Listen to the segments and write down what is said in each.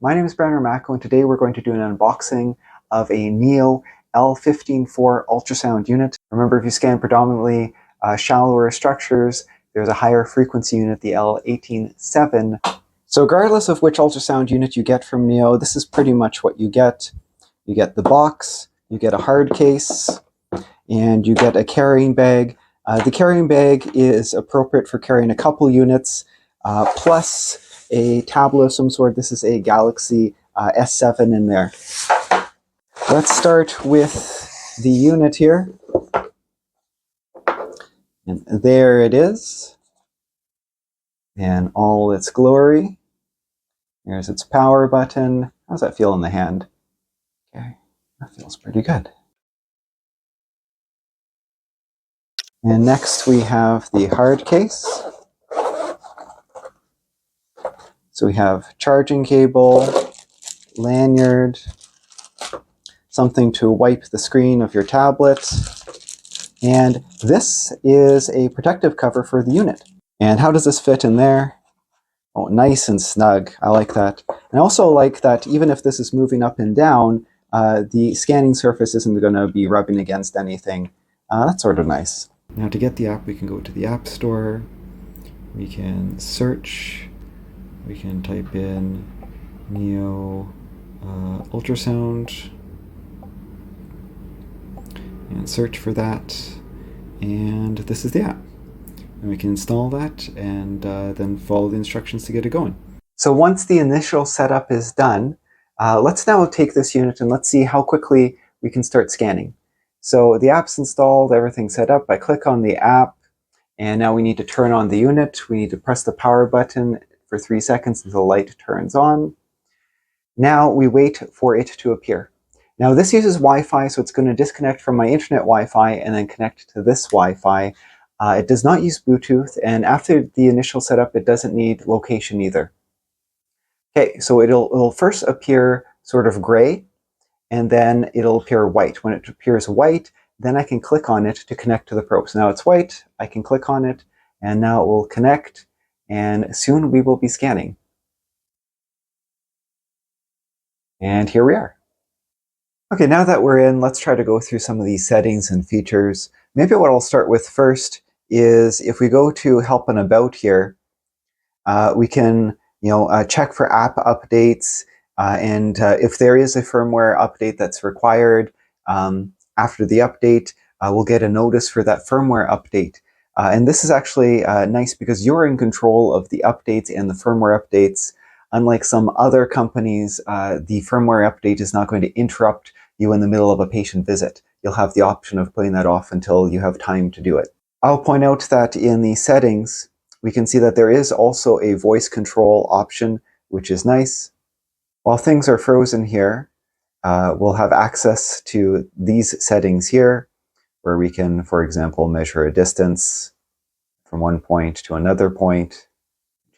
My name is Brandon Ramacko, and today we're going to do an unboxing of a Neo L154 ultrasound unit. Remember, if you scan predominantly shallower structures, there's a higher frequency unit, the L187. So regardless of which ultrasound unit you get from Neo, this is pretty much what you get. You get the box, you get a hard case, and you get a carrying bag. The carrying bag is appropriate for carrying a couple units, plus a tablet of some sort. This is a Galaxy S7 in there. Let's start with the unit here. And there it is, in all its glory. Here's its power button. How does that feel in the hand? Okay, that feels pretty good. And next we have the hard case. So we have charging cable, lanyard, something to wipe the screen of your tablet, and this is a protective cover for the unit. And how does this fit in there? Oh, nice and snug. I like that. And I also like that even if this is moving up and down, the scanning surface isn't going to be rubbing against anything. That's sort of nice. Now to get the app, we can go to the App Store. We can search. We can type in Neo ultrasound and search for that. And this is the app. And we can install that and then follow the instructions to get it going. So once the initial setup is done, let's now take this unit and let's see how quickly we can start scanning. So the app's installed, everything's set up. I click on the app, and now we need to turn on the unit. We need to press the power button for 3 seconds until the light turns on. Now we wait for it to appear. Now this uses Wi-Fi, so it's going to disconnect from my internet Wi-Fi and then connect to this Wi-Fi. It does not use Bluetooth, and after the initial setup, it doesn't need location either. Okay, so it'll first appear sort of gray, and then it'll appear white. When it appears white, then I can click on it to connect to the probe. So now it's white, I can click on it, and now it will connect, and soon we will be scanning. And here we are. Okay, now that we're in, let's try to go through some of these settings and features. Maybe what I'll start with first is if we go to Help and About here, we can check for app updates, and if there is a firmware update that's required, after the update, we'll get a notice for that firmware update. And this is actually nice because you're in control of the updates and the firmware updates. Unlike some other companies, the firmware update is not going to interrupt you in the middle of a patient visit. You'll have the option of putting that off until you have time to do it. I'll point out that in the settings, we can see that there is also a voice control option, which is nice. While things are frozen here, we'll have access to these settings here, where we can, for example, measure a distance from one point to another point,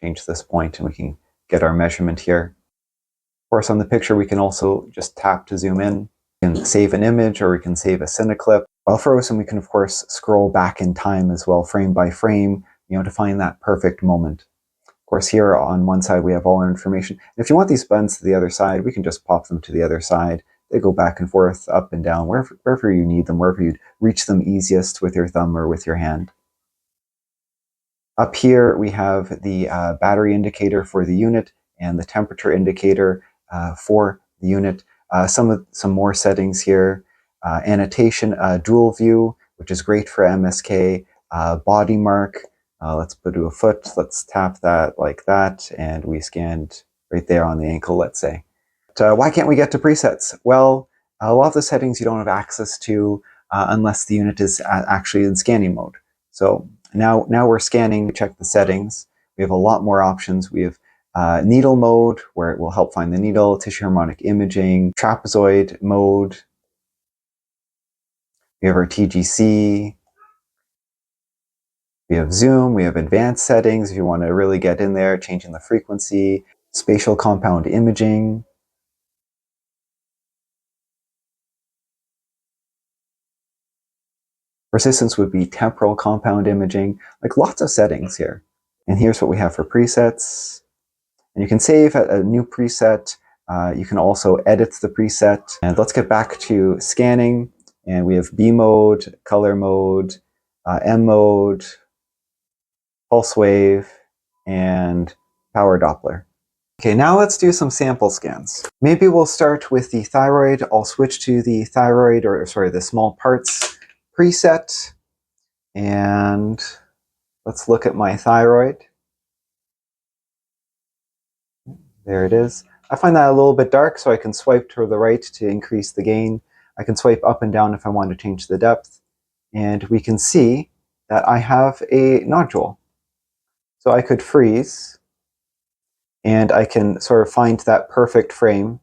change this point, and we can get our measurement here. Of course, on the picture, we can also just tap to zoom in. We can save an image, or we can save a cineclip. While frozen, we can, of course, scroll back in time as well, frame by frame, to find that perfect moment. Of course, here on one side, we have all our information. And if you want these buttons to the other side, we can just pop them to the other side. They go back and forth, up and down, wherever you need them, wherever you'd reach them easiest with your thumb or with your hand. Up here, we have the battery indicator for the unit and the temperature indicator for the unit. Some more settings here. Annotation, dual view, which is great for MSK. Body mark. Let's put a foot. Let's tap that like that, and we scanned right there on the ankle, let's say. But, why can't we get to presets? Well, a lot of the settings you don't have access to unless the unit is actually in scanning mode. So now we're scanning. We check the settings. We have a lot more options. We have needle mode, where it will help find the needle, tissue harmonic imaging, trapezoid mode. We have our TGC. We have zoom, we have advanced settings if you want to really get in there, changing the frequency, spatial compound imaging. Persistence would be temporal compound imaging, like lots of settings here. And here's what we have for presets. And you can save a new preset You can also edit the preset. And let's get back to scanning. And we have B mode, color mode, M mode, pulse wave, and power Doppler. Okay, now let's do some sample scans. Maybe we'll start with the thyroid. I'll switch to the thyroid, or sorry, the small parts preset. And let's look at my thyroid. There it is. I find that a little bit dark, so I can swipe to the right to increase the gain. I can swipe up and down if I want to change the depth. And we can see that I have a nodule. So I could freeze, and I can sort of find that perfect frame.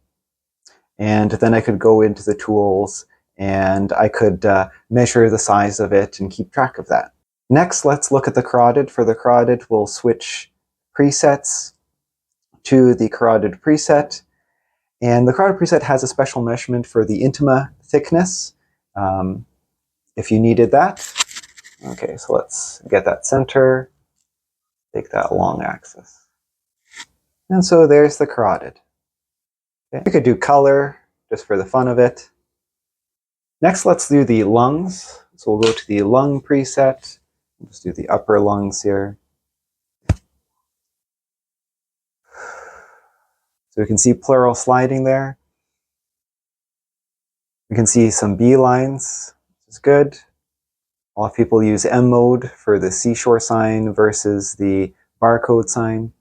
And then I could go into the tools, and I could measure the size of it and keep track of that. Next, let's look at the carotid. For the carotid, we'll switch presets to the carotid preset. And the carotid preset has a special measurement for the intima thickness, if you needed that. Okay, so let's get that center, take that long axis. And so there's the carotid. Okay. We could do color, just for the fun of it. Next, let's do the lungs. So we'll go to the lung preset. Let's do the upper lungs here. So we can see pleural sliding there. We can see some B lines, which is good. A lot of people use M mode for the seashore sign versus the barcode sign.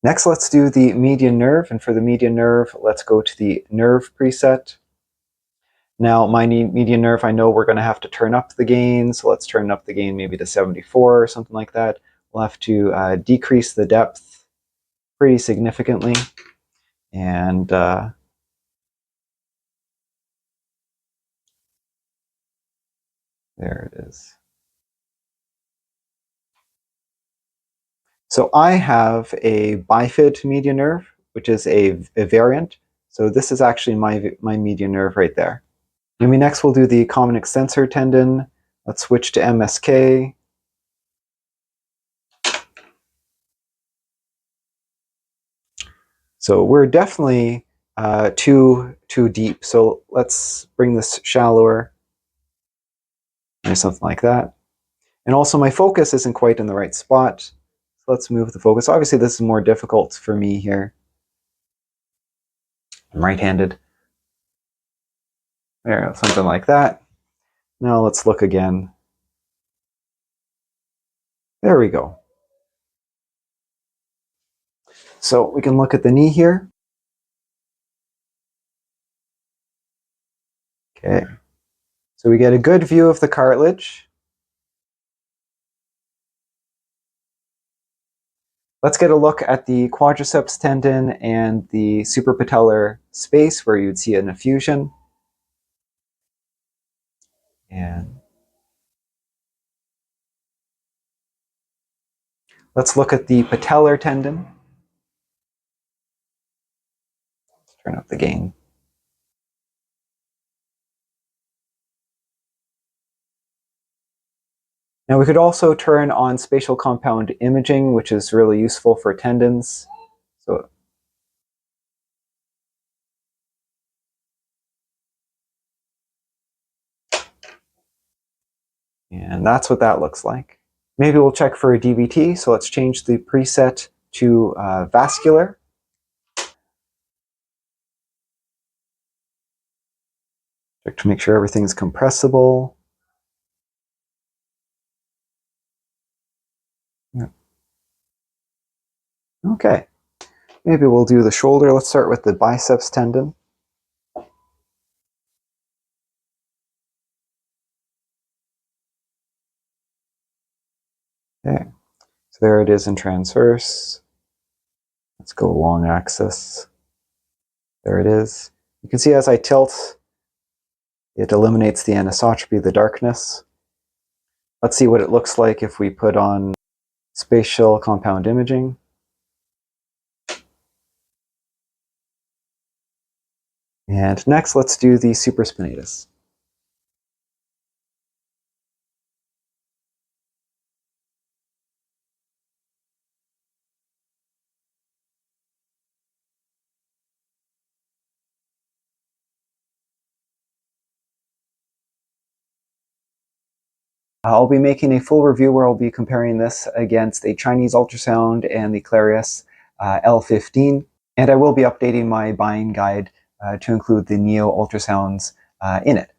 Next, let's do the median nerve. And for the median nerve, let's go to the nerve preset. Now, my median nerve, I know we're going to have to turn up the gain. So let's turn up the gain maybe to 74 or something like that. We'll have to decrease the depth pretty significantly. And there it is. So I have a bifid median nerve, which is a variant. So this is actually my median nerve right there. Maybe next we'll do the common extensor tendon. Let's switch to MSK. So we're definitely too deep. So let's bring this shallower, or something like that. And also my focus isn't quite in the right spot. So let's move the focus. Obviously this is more difficult for me here. I'm right-handed. There, something like that. Now let's look again. There we go. So we can look at the knee here. Okay. So we get a good view of the cartilage. Let's get a look at the quadriceps tendon and the suprapatellar space where you'd see an effusion. And let's look at the patellar tendon. Let's turn up the gain. Now we could also turn on spatial compound imaging, which is really useful for tendons. So and that's what that looks like. Maybe we'll check for a DVT. So let's change the preset to vascular. Check to make sure everything's compressible. Yeah. Okay. Maybe we'll do the shoulder. Let's start with the biceps tendon. Okay. So there it is in transverse. Let's go long axis. There it is. You can see as I tilt, it eliminates the anisotropy, the darkness. Let's see what it looks like if we put on spatial compound imaging. And next, let's do the supraspinatus. I'll be making a full review where I'll be comparing this against a Chinese ultrasound and the Clarius L15, and I will be updating my buying guide to include the Neo ultrasounds in it.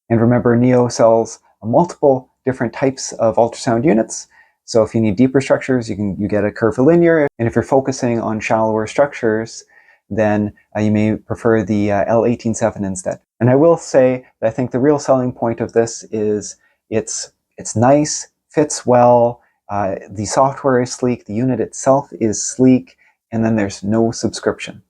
And remember, Neo sells multiple different types of ultrasound units. So if you need deeper structures, you get a curvilinear. And if you're focusing on shallower structures, then you may prefer the L187 instead. And I will say that I think the real selling point of this is it's nice, fits well, the software is sleek, the unit itself is sleek, and then there's no subscription.